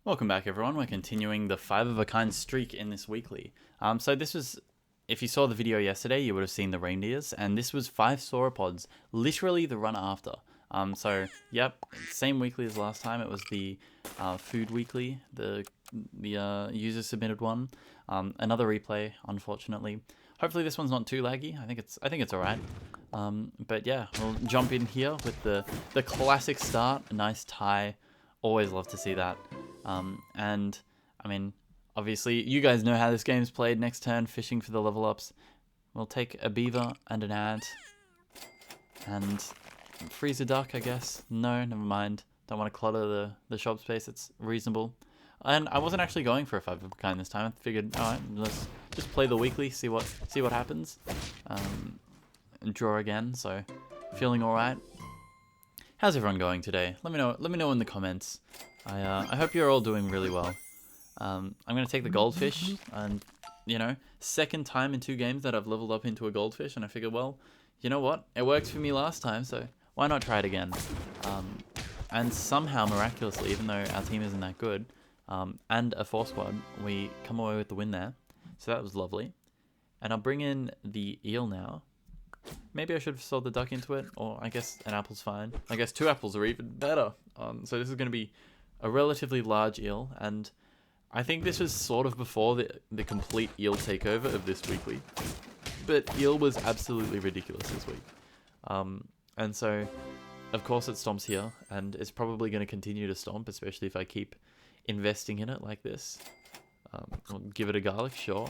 Welcome back, everyone. We're continuing the 5 of a kind streak in this weekly. So this was, if you saw the video yesterday, you would have seen the reindeers, and this was 5 sauropods, literally the run after. So yep, same weekly as last time. It was the food weekly, the user submitted one. Another replay, unfortunately. Hopefully this one's not too laggy. I think it's alright. But yeah, we'll jump in here with the classic start, a nice tie. Always love to see that. And I mean, obviously you guys know how this game's played. Next turn, fishing for the level ups. We'll take a beaver and an ant and freeze a duck, I guess. No, never mind. Don't want to clutter the shop space. It's reasonable. And I wasn't actually going for a 5 of a kind this time. I figured, alright, let's just play the weekly, see what happens. And draw again, so feeling alright. How's everyone going today? Let me know in the comments. I hope you're all doing really well. I'm gonna take the goldfish, and you know, second time in 2 games that I've leveled up into a goldfish, and I figured, well, you know what? It worked for me last time, so why not try it again? And somehow, miraculously, even though our team isn't that good, and a 4 squad, we come away with the win there. So that was lovely. And I'll bring in the eel now. Maybe I should have sold the duck into it, or I guess an apple's fine. I guess 2 apples are even better. So this is going to be a relatively large eel, and I think this was sort of before the complete eel takeover of this weekly. But eel was absolutely ridiculous this week. And so, of course it stomps here, and it's probably going to continue to stomp, especially if I keep investing in it like this. I'll give it a garlic, sure.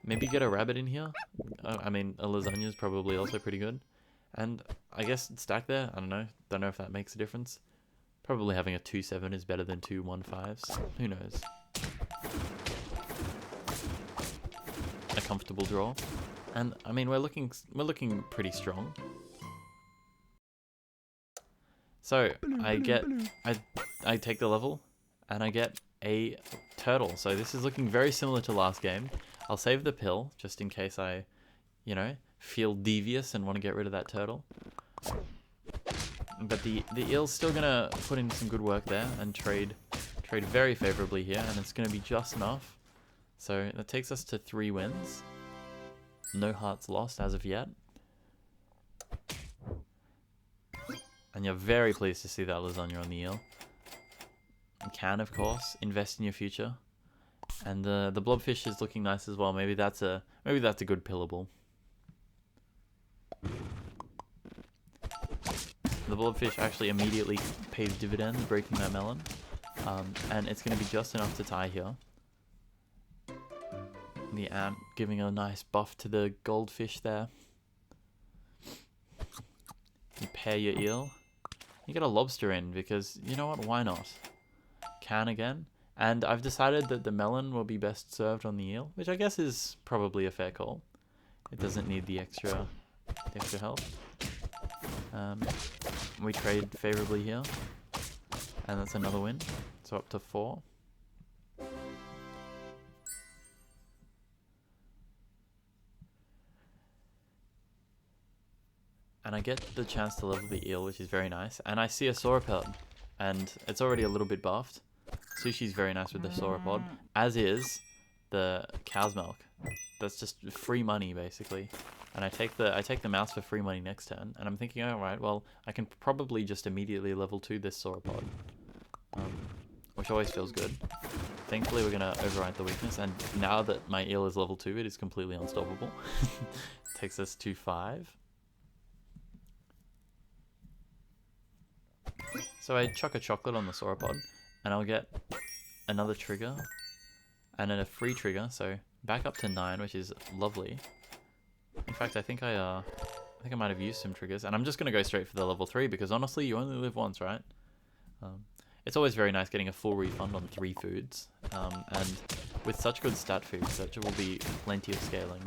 Maybe get a rabbit in here. I mean, a lasagna is probably also pretty good. And I guess stack there. I don't know. Don't know if that makes a difference. Probably having a 2-7 is better than 2 1-5s. Who knows? A comfortable draw. And I mean, we're looking pretty strong. So I take the level, and I get a turtle. So this is looking very similar to last game. I'll save the pill, just in case I, you know, feel devious and want to get rid of that turtle. But the eel's still going to put in some good work there and trade very favorably here, and it's going to be just enough. So that takes us to 3 wins. No hearts lost as of yet. And you're very pleased to see that lasagna on the eel. You can, of course, invest in your future. And the blobfish is looking nice as well. Maybe that's a good pillable. The blobfish actually immediately pays dividends, breaking that melon. And it's going to be just enough to tie here. The ant giving a nice buff to the goldfish there. You pair your eel. You get a lobster in because, you know what, why not? Can again. And I've decided that the melon will be best served on the eel, which I guess is probably a fair call. It doesn't need the extra health. We trade favorably here, and that's another win. So up to 4. And I get the chance to level the eel, which is very nice. And I see a sauropod, and it's already a little bit buffed. Sushi's very nice with the sauropod, as is the cow's milk. That's just free money, basically. And I take the mouse for free money next turn, and I'm thinking, alright, well, I can probably just immediately level 2 this sauropod. Which always feels good. Thankfully, we're going to override the weakness, and now that my eel is level 2, it is completely unstoppable. Takes us to 5. So I chuck a chocolate on the sauropod, and I'll get another trigger, and then a free trigger, so back up to 9, which is lovely. In fact, I think I might have used some triggers, and I'm just gonna go straight for the level 3 because honestly, you only live once, right? It's always very nice getting a full refund on 3 foods, and with such good stat foods, there will be plenty of scaling.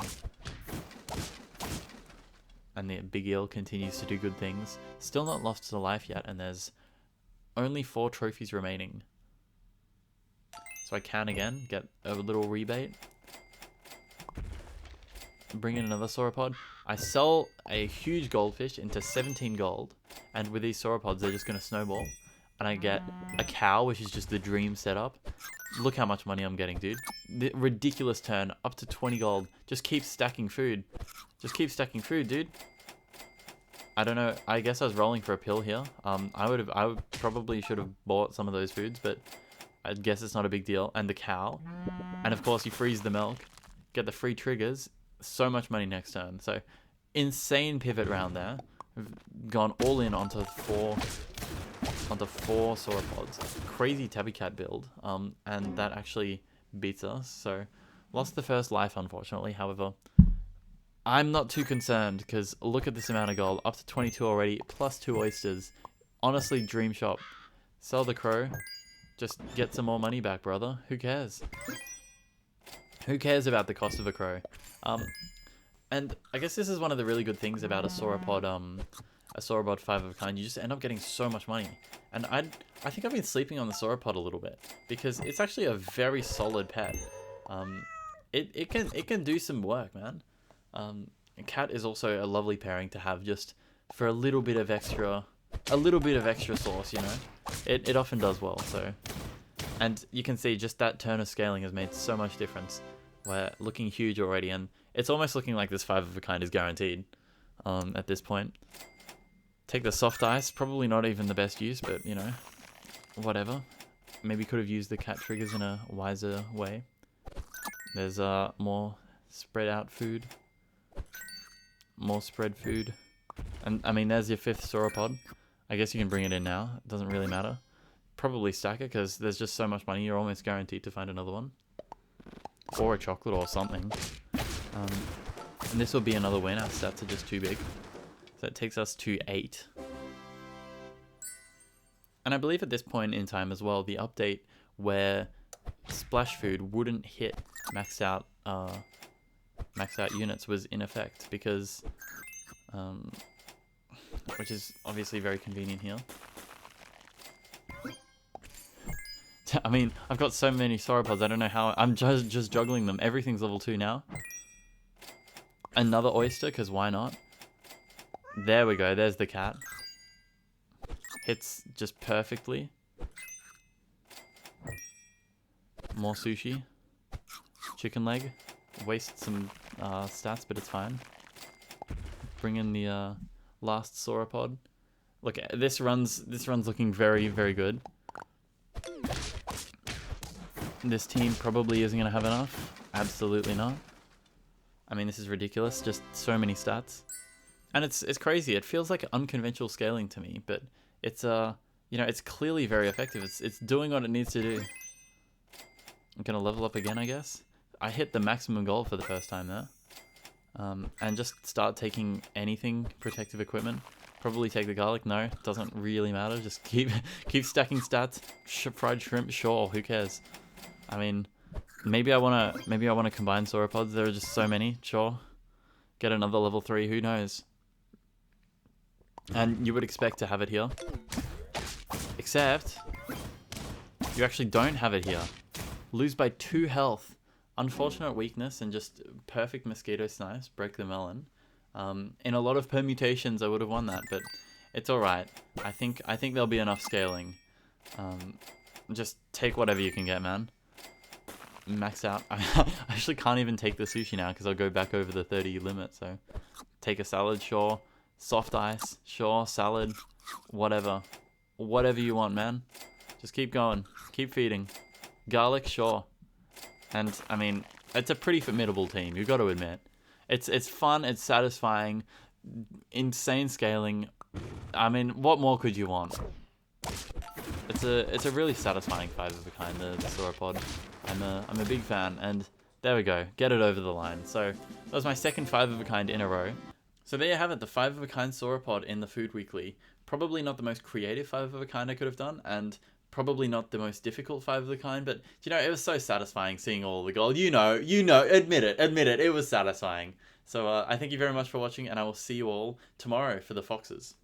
And the big eel continues to do good things. Still not lost to life yet, and there's only 4 trophies remaining. So I can again get a little rebate. Bring in another sauropod. I sell a huge goldfish into 17 gold, and with these sauropods they're just going to snowball. and I get a cow, which is just the dream setup. Look how much money I'm getting, dude. The ridiculous turn, up to 20 gold. Just keep stacking food. Just keep stacking food, dude. I don't know. I guess I was rolling for a pill here. I probably should have bought some of those foods, but I guess it's not a big deal. And the cow. And of course, you freeze the milk. Get the free triggers. So much money next turn. So, insane pivot round there. We've gone all in onto four sauropods. Crazy tabby cat build. And that actually beats us. So, lost the first life, unfortunately. However, I'm not too concerned because look at this amount of gold. Up to 22 already, plus 2 oysters. Honestly, dream shop. Sell the crow. Just get some more money back, brother. Who cares? Who cares about the cost of a crow? And I guess this is one of the really good things about a sauropod 5 of a kind. You just end up getting so much money. And I think I've been sleeping on the sauropod a little bit because it's actually a very solid pet. It can do some work, man. A cat is also a lovely pairing to have just for a little bit of extra sauce, you know. It often does well, so. And you can see just that turn of scaling has made so much difference. We're looking huge already, and it's almost looking like this 5 of a kind is guaranteed at this point. Take the soft ice, probably not even the best use, but you know, whatever. Maybe could have used the cat triggers in a wiser way. There's more spread out food. More spread food. And I mean, there's your 5th sauropod. I guess you can bring it in now. It doesn't really matter. Probably stack it because there's just so much money. You're almost guaranteed to find another one. Or a chocolate or something. And this will be another win. Our stats are just too big. So it takes us to 8. And I believe at this point in time as well, the update where splash food wouldn't hit maxed out units was in effect because, which is obviously very convenient here. I mean, I've got so many sauropods, I don't know how. I'm just juggling them. Everything's level 2 now. Another oyster, because why not? There we go. There's the cat. Hits just perfectly. More sushi. Chicken leg. Waste some stats, but it's fine. Bring in the last sauropod. Look, this run's looking very, very good. This team probably isn't going to have enough. Absolutely not. I mean, this is ridiculous. Just so many stats. And it's crazy. It feels like unconventional scaling to me, but it's you know, it's clearly very effective. It's doing what it needs to do. I'm going to level up again, I guess. I hit the maximum goal for the first time there. And just start taking anything protective equipment. Probably take the garlic. No, doesn't really matter. Just keep stacking stats. Fried shrimp, sure. Who cares? I mean, maybe I wanna combine sauropods. There are just so many. Sure, get another level 3. Who knows? And you would expect to have it here, except you actually don't have it here. Lose by 2 health. Unfortunate weakness and just perfect mosquito snipes. Break the melon. In a lot of permutations, I would have won that, but it's all right. I think there'll be enough scaling. Just take whatever you can get, man. Max out. I actually can't even take the sushi now because I'll go back over the 30 limit. So take a salad, sure. Soft ice, sure. Salad, whatever. Whatever you want, man. Just keep going. Keep feeding. Garlic, sure. And I mean, it's a pretty formidable team. You've got to admit. It's fun. It's satisfying. Insane scaling. I mean, what more could you want? It's a really satisfying 5 of a kind, the sauropod. I'm a big fan, and there we go. Get it over the line. So that was my second 5 of a kind in a row. So there you have it, the 5 of a kind sauropod in the Food Weekly. Probably not the most creative 5 of a kind I could have done, and probably not the most difficult 5 of a kind, but you know, it was so satisfying seeing all the gold. You know, admit it was satisfying. So I thank you very much for watching, and I will see you all tomorrow for the foxes.